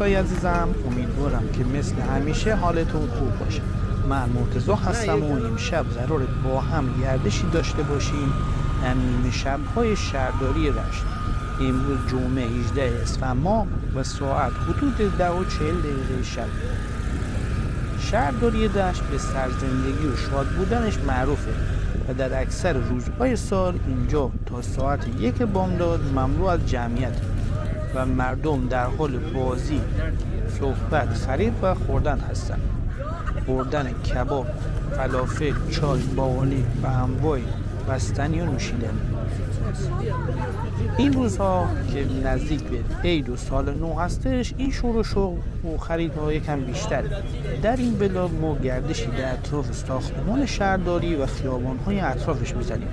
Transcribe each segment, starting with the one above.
دوستای عزیزم، امیدوارم که مثل همیشه حالتون خوب باشه. من مرتضی هستم و امشب قراره با هم گردشی داشته باشیم در نیمه شب‌های شهرداری رشت. امروز جمعه 18 اسفند ماه و ساعت حدود 10:40 شب. شهرداری رشت به سرزندگی و شاد بودنش معروفه و در اکثر روزهای سال اینجا تا ساعت 1 بامداد مملو از جمعیت و مردم در حال بازی، صحبت، خرید و خوردن هستند. خوردن کباب، فلافل، چای، باقالی و انواع بستنی و نوشیدنی. این روزها که نزدیک به عید و سال نو هستش، این شور و شوق و خریدها یکم بیشتره. در این بلاگ ما گردشی در اطراف ساختمان شهرداری و خیابان‌های اطرافش میزنیم.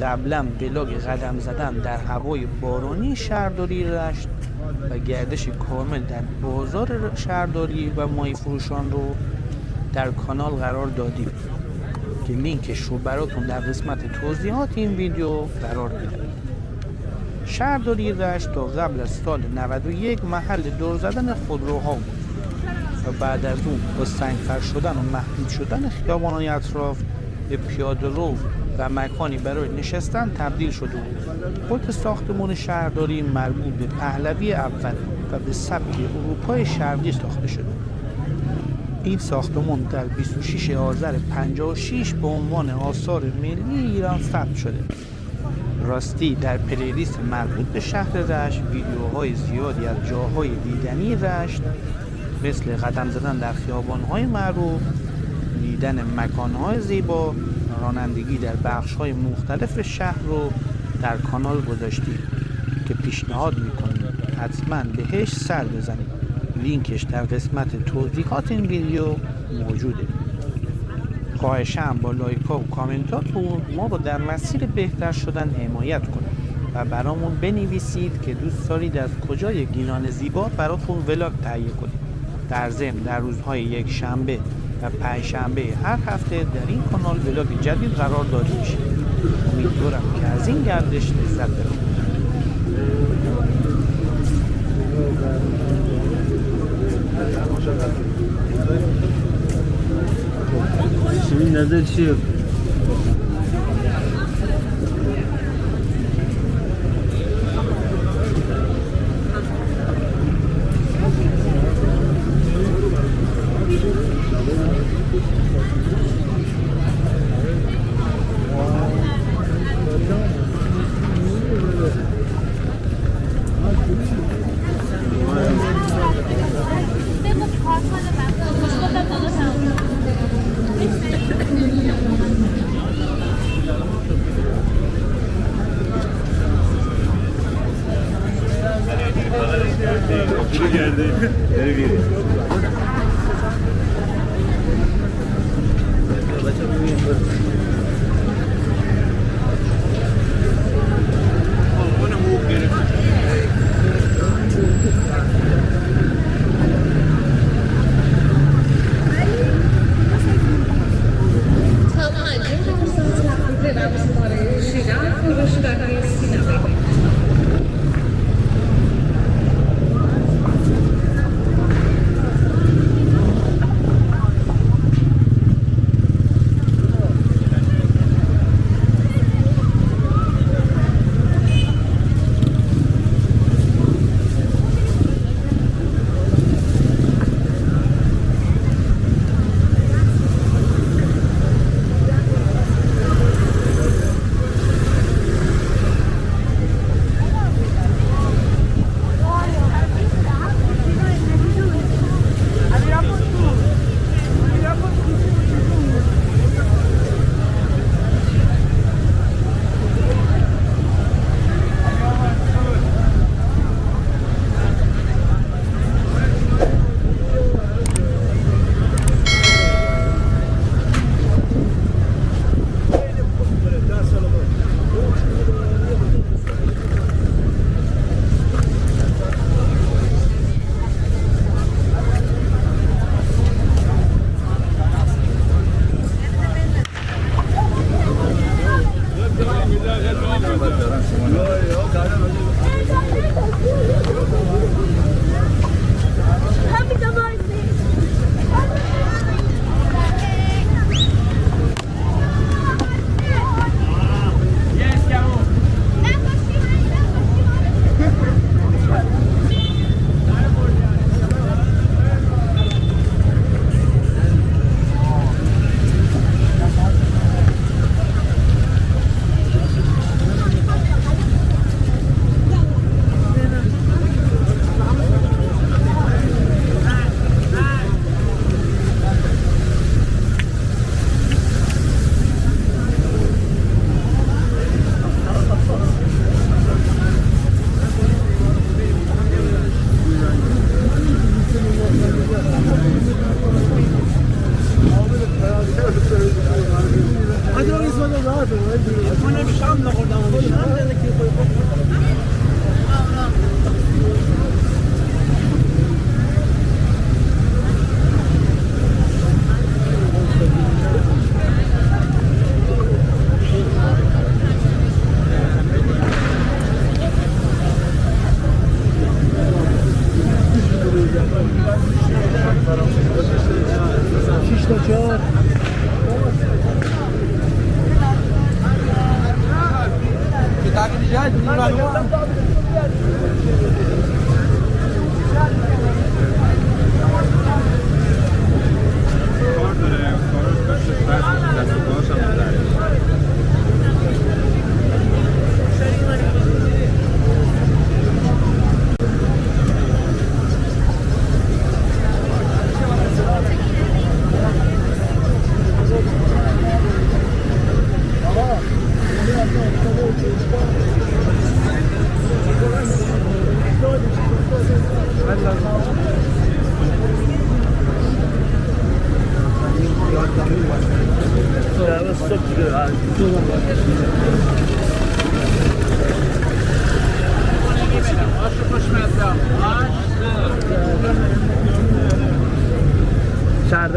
قبلا بلاگ قدم زدن در هوای بارانی شهرداری رشت و گردش کامل در بازار شهرداری و ماهی فروشان رو در کانال قرار دادیم که لینکش رو براتون در قسمت توضیحات این ویدیو قرار میدم. شهرداری رشت تا قبل از سال 91 محل دور زدن خودروها بود و بعد از اون با سنگفر شدن و محدود شدن خیابان‌های اطراف به پیاده‌رو و مکانی برای نشستن تبدیل شده بود. خود ساختمان شهرداری مربوط به پهلوی اول و به سبک اروپای شرقی ساخته شده. این ساختمان در 26 آذر 56 به عنوان آثار ملی ایران ثبت شده. راستی در پلیلیست مربوط به شهر رشت ویدیوهای زیادی از جاهای دیدنی رشت مثل قدم زدن در خیابان‌های معروف، دیدن مکان‌های زیبا، رانندگی در بخش‌های مختلف شهر رو در کانال گذاشتیم که پیشنهاد می‌کنیم حتما بهش سر بزنید. لینکش در قسمت توضیحات این ویدیو موجوده. خواهشم با لایک‌ها و کامنتاتون ما رو در مسیر بهتر شدن حمایت کنید و برامون بنویسید که دوست دارید از کجای گیلان زیبا براتون ولاگ تهیه کنیم. در ضمن در روزهای یک شنبه و پنجشنبه هر هفته در این کانال ولاگ جدید قرار داده میشه. امیدوارم که از این گردش لذت ببرید. این نظر چیه؟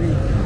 داری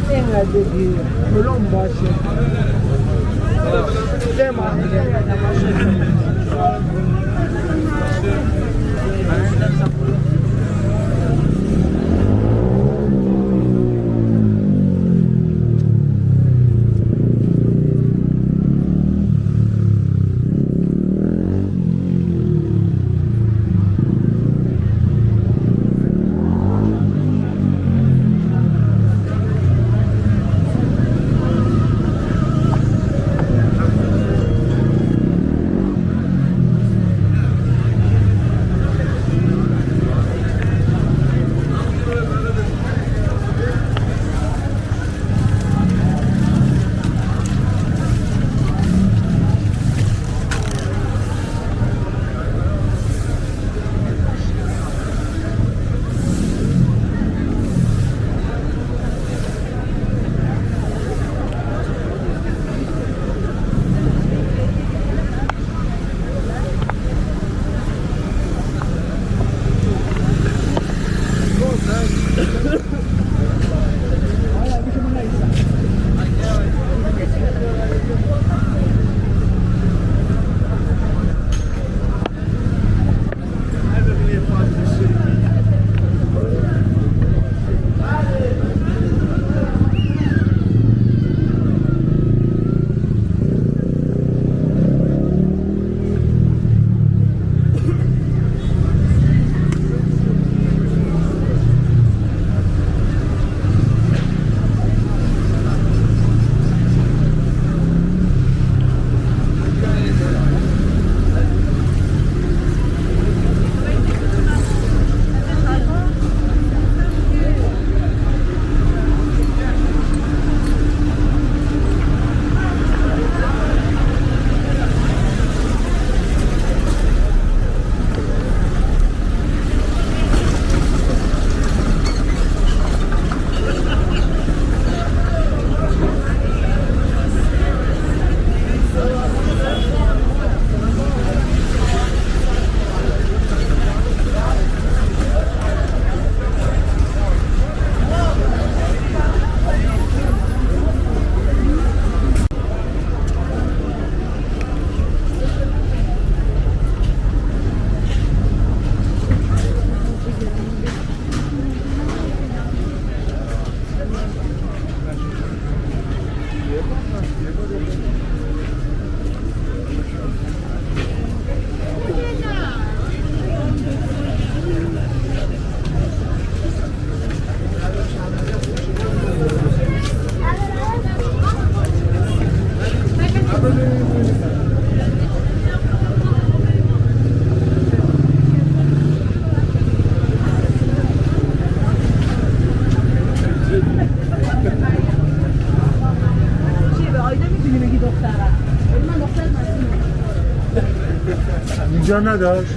اینقدر بگیر کلوم باشه اینجا نداشت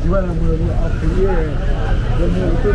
مجبورم رو اقلیه به موضوع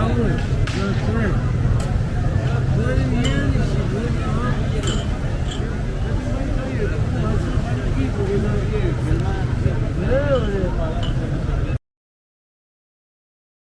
Mahmut.